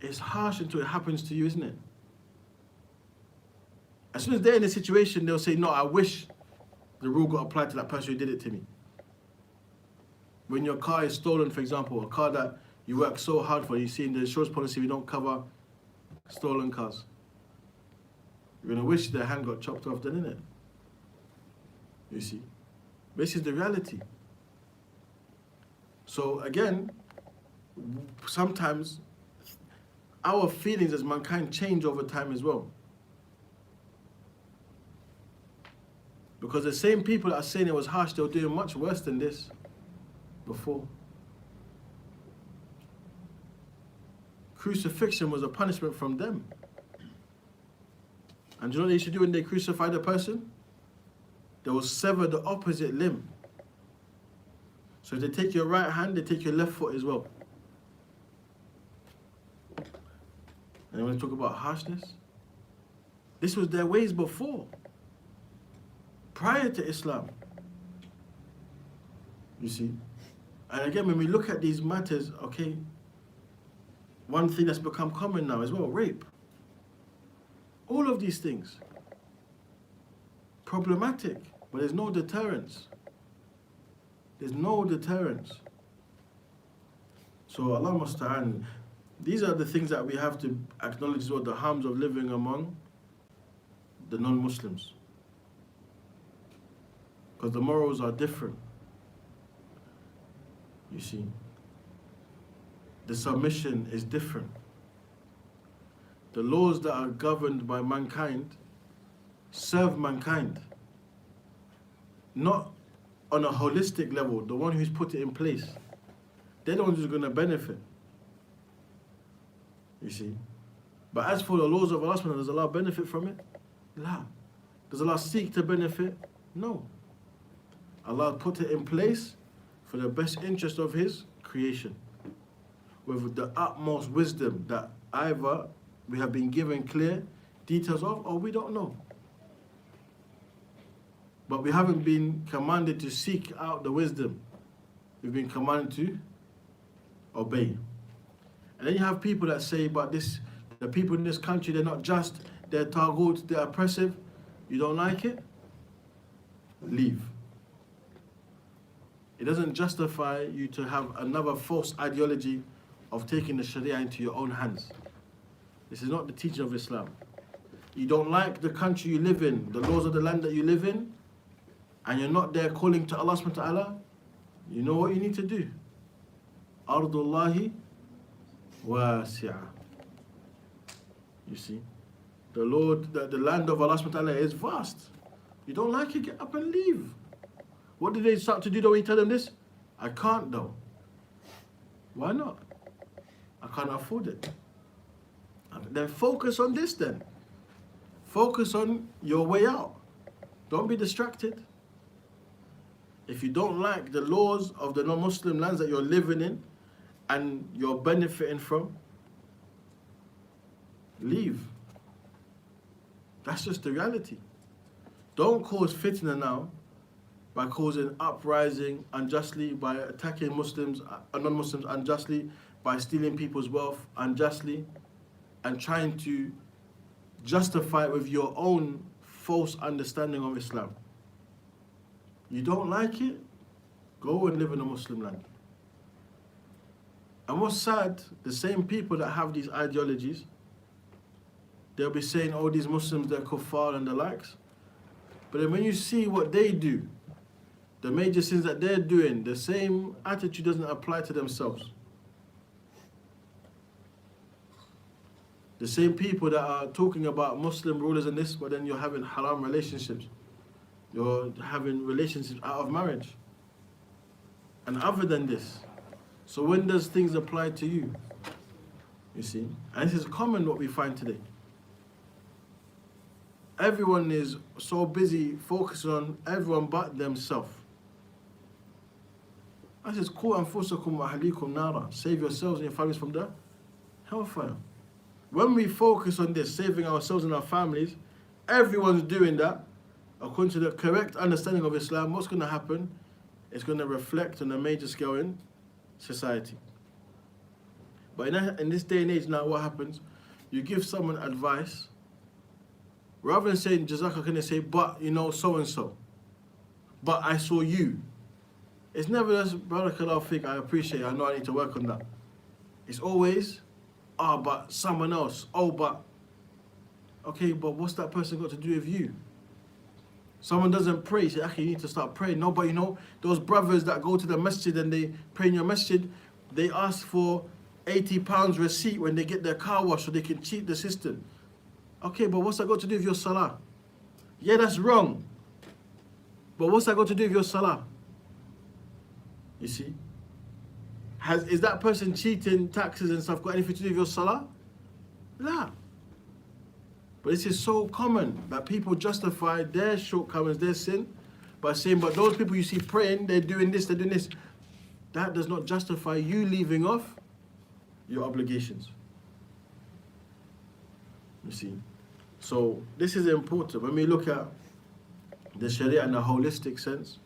it's harsh until it happens to you, isn't it? As soon as they're in a situation, they'll say, no, I wish the rule got applied to that person who did it to me. When your car is stolen, for example, a car that you work so hard for, you see in the insurance policy, we don't cover stolen cars. You're going to wish their hand got chopped off then, innit? You see? This is the reality. So again, sometimes our feelings as mankind change over time as well. Because the same people that are saying it was harsh, they were doing much worse than this before. Crucifixion was a punishment from them. And do you know what they used to do when they crucified a person? They will sever the opposite limb. So if they take your right hand, they take your left foot as well. And when we talk about harshness, this was their ways before, prior to Islam. You see? And again, when we look at these matters, okay, one thing that's become common now as well, rape. All of these things. Problematic, but there's no deterrence. There's no deterrence. So Allah musta'an, these are the things that we have to acknowledge as well, the harms of living among the non-Muslims. Because the morals are different. You see, the submission is different. The laws that are governed by mankind serve mankind. Not on a holistic level, the one who's put it in place. They're the ones who's going to benefit. You see? But as for the laws of Allah, does Allah benefit from it? La. Does Allah seek to benefit? No. Allah put it in place for the best interest of His creation, with the utmost wisdom that either we have been given clear details of or we don't know. But we haven't been commanded to seek out the wisdom. We've been commanded to obey. And then you have people that say, but the people in this country, they're not just, they're taghut, they're oppressive. You don't like it? Leave. It doesn't justify you to have another false ideology of taking the Sharia into your own hands. This is not the teaching of Islam. You don't like the country you live in, the laws of the land that you live in, and you're not there calling to Allah subhanahu wa ta'ala, you know what you need to do. Ardullahi wasi'ah. You see? The land of Allah subhanahu wa ta'ala is vast. You don't like it, get up and leave. What did they start to do though when you tell them this? I can't though. Why not? I can't afford it. Then focus on this then. Focus on your way out. Don't be distracted. If you don't like the laws of the non-Muslim lands that you're living in and you're benefiting from, leave. That's just the reality. Don't cause fitna now by causing uprising unjustly, by attacking Muslims, non-Muslims unjustly, by stealing people's wealth unjustly, and trying to justify it with your own false understanding of Islam. You don't like it? Go and live in a Muslim land. And what's sad, the same people that have these ideologies, they'll be saying, oh, these Muslims, they're kuffar and the likes. But then when you see what they do, the major sins that they're doing, the same attitude doesn't apply to themselves. The same people that are talking about Muslim rulers and this, but then you're having haram relationships. You're having relationships out of marriage. And other than this. So when does things apply to you? You see? And this is common what we find today. Everyone is so busy focusing on everyone but themselves. I says, Qu anfusakum wa ahlikum nara. Save yourselves and your families from the hellfire. When we focus on this, saving ourselves and our families, everyone's doing that. According to the correct understanding of Islam, what's going to happen? It's going to reflect on a major scale in society. But in this day and age now, what happens? You give someone advice, rather than saying Jazaka, can they say, but you know, so and so. But I saw you. It's never just Barakallah fiqh, I appreciate it, I know I need to work on that. It's always, but someone else. Oh, but okay, but what's that person got to do with you? Someone doesn't pray, you say, you need to start praying. No, but you know, those brothers that go to the masjid and they pray in your masjid, they ask for £80 receipt when they get their car washed so they can cheat the system. Okay, but what's that got to do with your salah? Yeah, that's wrong. But what's that got to do with your salah? You see? Is that person cheating taxes and stuff got anything to do with your salah? Nah. But this is so common that people justify their shortcomings, their sin, by saying, but those people you see praying, they're doing this, they're doing this. That does not justify you leaving off your obligations. You see? So this is important. When we look at the Sharia in a holistic sense,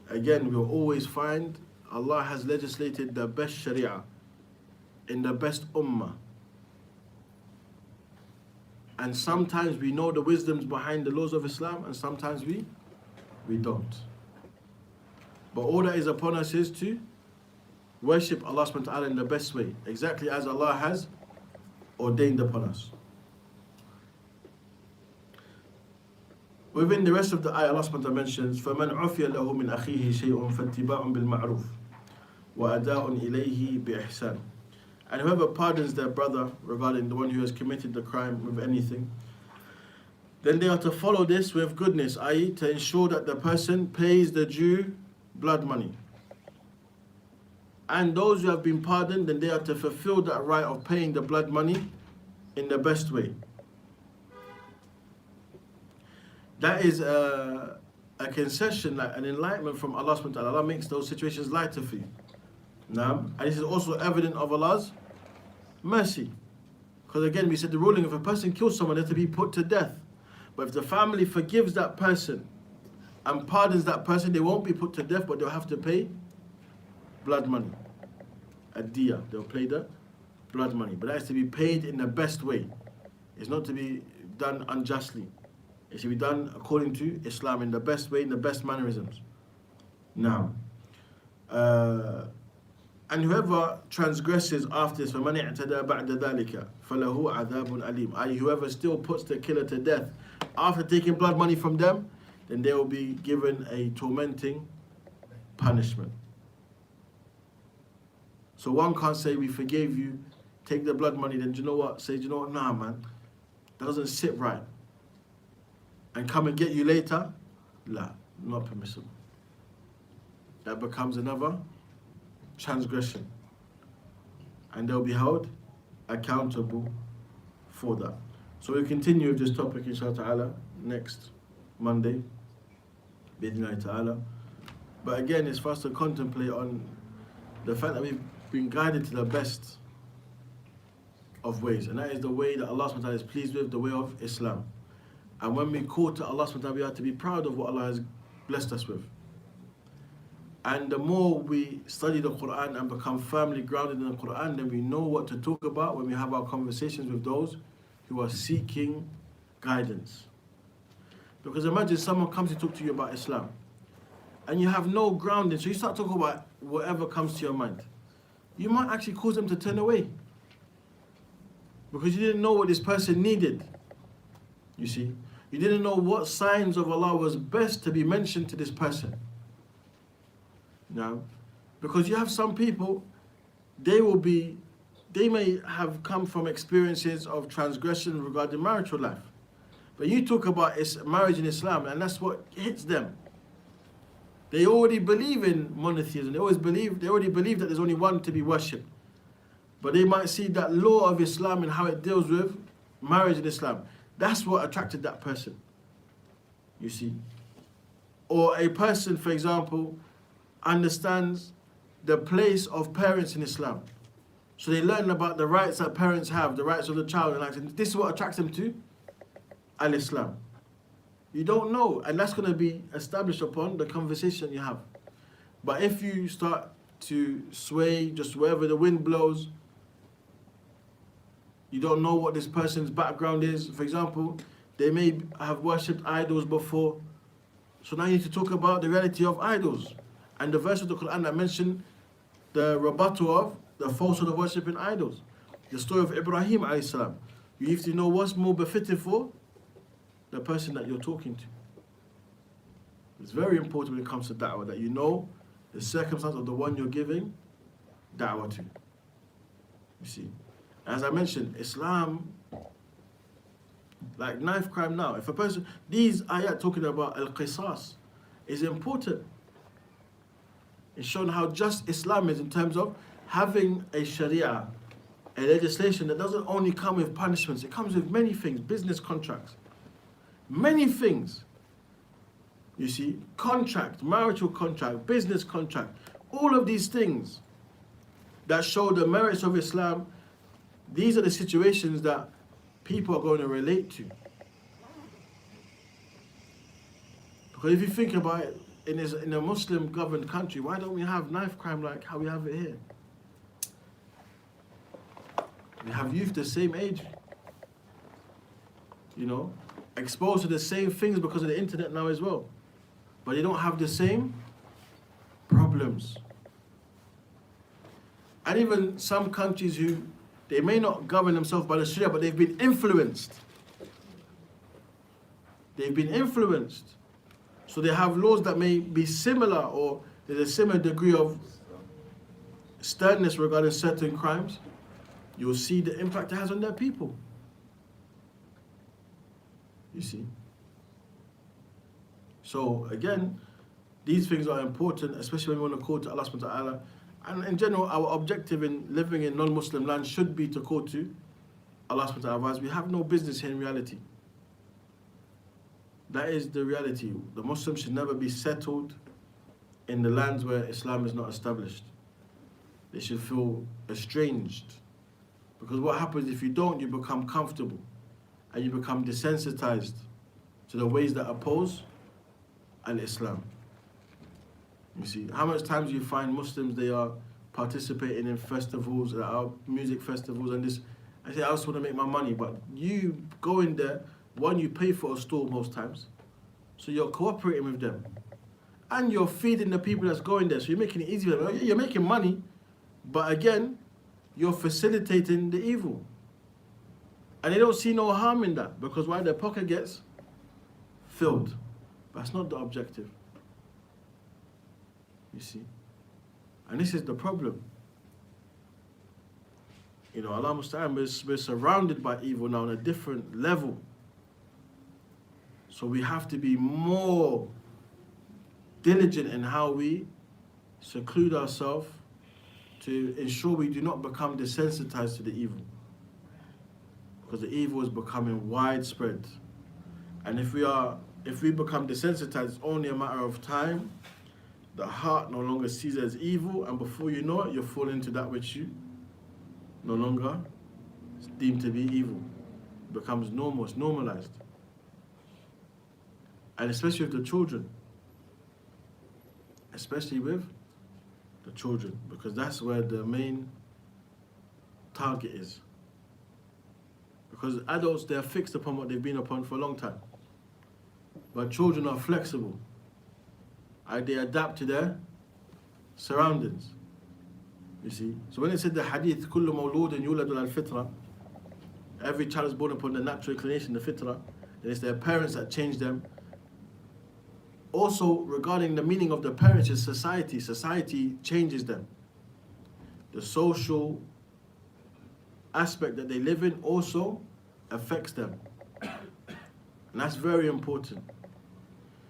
again, we'll always find Allah has legislated the best Sharia in the best Ummah. And sometimes we know the wisdoms behind the laws of Islam, and sometimes we don't. But all that is upon us is to worship Allah subhanahu wa ta'ala in the best way, exactly as Allah has ordained upon us. Within the rest of the ayah, Allah subhanahu wa ta'ala mentions, فَمَنْ عُفِيَ لَهُ مِنْ أَخِيهِ شَيْءٌ فَاتِّبَاعٌ بِالْمَعْرُوفِ وَأَدَاءٌ إِلَيْهِ بِإِحْسَانٍ. And whoever pardons their brother regarding the one who has committed the crime with anything, then they are to follow this with goodness, i.e. to ensure that the person pays the due blood money. And those who have been pardoned, then they are to fulfill that right of paying the blood money in the best way. That is a concession, like an enlightenment from Allah subhanahu wa ta'ala. Allah makes those situations lighter for you. Now, and this is also evident of Allah's mercy. Because again, we said the ruling, if a person kills someone, they're to be put to death. But if the family forgives that person and pardons that person, they won't be put to death, but they'll have to pay blood money. A diya, they'll pay the blood money. But that is to be paid in the best way. It's not to be done unjustly. It should be done according to Islam, in the best way, in the best mannerisms. Now, and whoever transgresses after this, فَمَنِ اعْتَدَى بَعْدَ ذَلِكَ فَلَهُ عَذَابٌ أَلِيمٌ, i.e. whoever still puts the killer to death after taking blood money from them, then they will be given a tormenting punishment. So one can't say, we forgave you, take the blood money, then do you know what? Say, do you know what? Nah, man, that doesn't sit right. And come and get you later? La, not permissible. That becomes another transgression. And they'll be held accountable for that. So we'll continue with this topic, inshallah ta'ala, next Monday, bi'idhnillahi ta'ala. But again, it's for us to contemplate on the fact that we've been guided to the best of ways. And that is the way that Allah subhanahu wa ta'ala is pleased with, the way of Islam. And when we call to Allah subhanahu wa ta'ala, we have to be proud of what Allah has blessed us with. And the more we study the Quran and become firmly grounded in the Quran, then we know what to talk about when we have our conversations with those who are seeking guidance. Because imagine someone comes to talk to you about Islam and you have no grounding, so you start talking about whatever comes to your mind. You might actually cause them to turn away because you didn't know what this person needed. You see, you didn't know what signs of Allah was best to be mentioned to this person. Now, because you have some people, they may have come from experiences of transgression regarding marital life. But you talk about marriage in Islam, and that's what hits them. They already believe in monotheism. They already believe that there's only one to be worshipped. But they might see that law of Islam and how it deals with marriage in Islam. That's what attracted that person. You see? Or a person, for example, understands the place of parents in Islam. So they learn about the rights that parents have, the rights of the child, and this is what attracts them to Al-Islam. You don't know, and that's going to be established upon the conversation you have. But if you start to sway just wherever the wind blows. You don't know what this person's background is. For example, they may have worshipped idols before. So now you need to talk about the reality of idols. And the verse of the Quran that mentioned the rebuttal of the falsehood of worshipping idols. The story of Ibrahim alayhi salam. You have to know what's more befitting for the person that you're talking to. It's very important when it comes to da'wah that you know the circumstance of the one you're giving da'wah to. You see. As I mentioned, Islam, like knife crime now, if a person, these ayat talking about al-qisas is important. It's shown how just Islam is in terms of having a sharia, a legislation that doesn't only come with punishments, it comes with many things, business contracts, many things. You see, contract, marital contract, business contract, all of these things that show the merits of Islam. These are the situations that people are going to relate to. Because if you think about it, in a Muslim governed country, why don't we have knife crime like how we have it here? We have youth the same age, exposed to the same things because of the internet now as well. But they don't have the same problems. And even some countries who, they may not govern themselves by the Sharia, but they've been influenced. They've been influenced. So they have laws that may be similar, or there's a similar degree of sternness regarding certain crimes. You'll see the impact it has on their people. You see? So again, these things are important, especially when we want to call to Allah subhanahu wa ta'ala. And in general, our objective in living in non-Muslim land should be to call to Allah subhanahu wa ta'ala. Otherwise, we have no business here in reality. That is the reality. The Muslims should never be settled in the lands where Islam is not established. They should feel estranged. Because what happens if you don't, you become comfortable and you become desensitized to the ways that oppose al-Islam. You see, how much times you find Muslims, they are participating in festivals, music festivals and this. I say, I also want to make my money, but you go in there, one, you pay for a stall most times, so you're cooperating with them. And you're feeding the people that's going there, so you're making it easy for them. You're making money, but again, you're facilitating the evil. And they don't see no harm in that, because why? Their pocket gets filled. But that's not the objective. You see? And this is the problem. Allah musta'an, we're surrounded by evil now on a different level. So we have to be more diligent in how we seclude ourselves to ensure we do not become desensitized to the evil. Because the evil is becoming widespread. And if we become desensitized, it's only a matter of time. The heart no longer sees it as evil, and before you know it, you're falling into that which you no longer deemed to be evil. It becomes normal, it's normalized. And especially with the children. Especially with the children, because that's where the main target is. Because adults, they're fixed upon what they've been upon for a long time. But children are flexible. They adapt to their surroundings. You see? So when it said the hadith, كُلُّ مَوْلُودٍ يُولَدُ عَلَى الْفِطْرَةِ, every child is born upon the natural inclination, the fitrah, and it's their parents that change them. Also, regarding the meaning of the parents is society. Society changes them. The social aspect that they live in also affects them. And that's very important.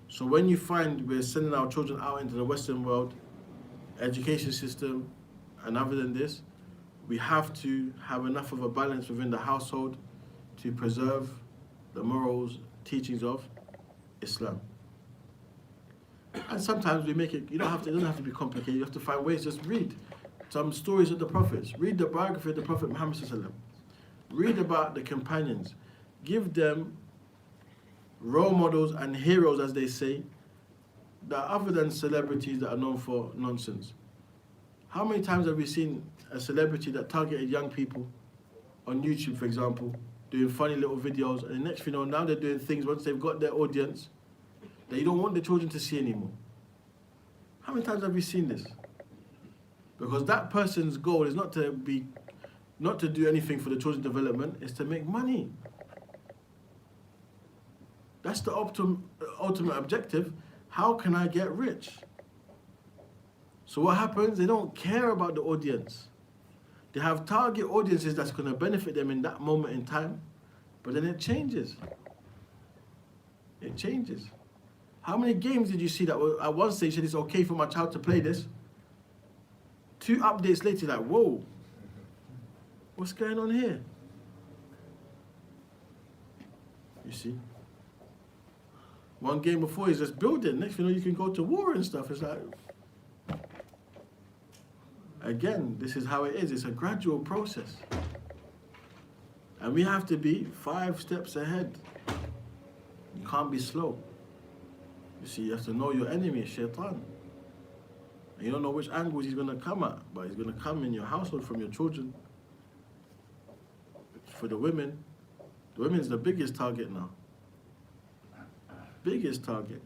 So when you find we're sending our children out into the Western world, education system, and other than this, we have to have enough of a balance within the household to preserve the morals, teachings of Islam. And sometimes we make it, it doesn't have to be complicated. You have to find ways, just read some stories of the prophets. Read the biography of the Prophet Muhammad sallallahu alaihi wasallam. Read about the companions. Give them role models and heroes, as they say, that other than celebrities that are known for nonsense. How many times have we seen a celebrity that targeted young people on YouTube, for example, doing funny little videos, and the next thing you know, now they're doing things once they've got their audience that you don't want the children to see anymore? How many times have we seen this? Because that person's goal is not to do anything for the children's development, it's to make money. That's the ultimate objective. How can I get rich? So what happens? They don't care about the audience. They have target audiences that's going to benefit them in that moment in time, but then it changes. It changes. How many games did you see that were, at one stage said it's okay for my child to play this? 2 updates later, like, whoa, what's going on here? You see? One game before is just building. Next thing you know, you can go to war and stuff. It's like, again, this is how it is. It's a gradual process. And we have to be 5 steps ahead. You can't be slow. You see, you have to know your enemy, shaitan. And you don't know which angles he's going to come at, but he's going to come in your household from your children. For the women's the biggest target now. Biggest target.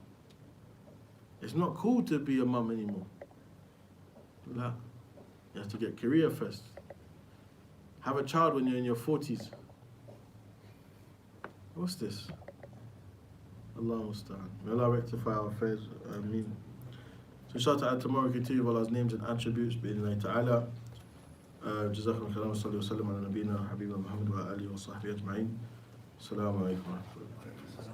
It's not cool to be a mum anymore. You have to get career first. Have a child when you're in your 40s. What's this? Allah musta'an. May Allah rectify our affairs. Ameen. So inshallah tomorrow we continue with Allah's names and attributes. Bi-idhnillahi ta'ala. Jazakum khairan wa salli wa sallam ala nabiyyina habibina Muhammad wa alihi wa sahbihi ajma'in. Assalamu alaikum wa rahmatullahi wa barakatuh.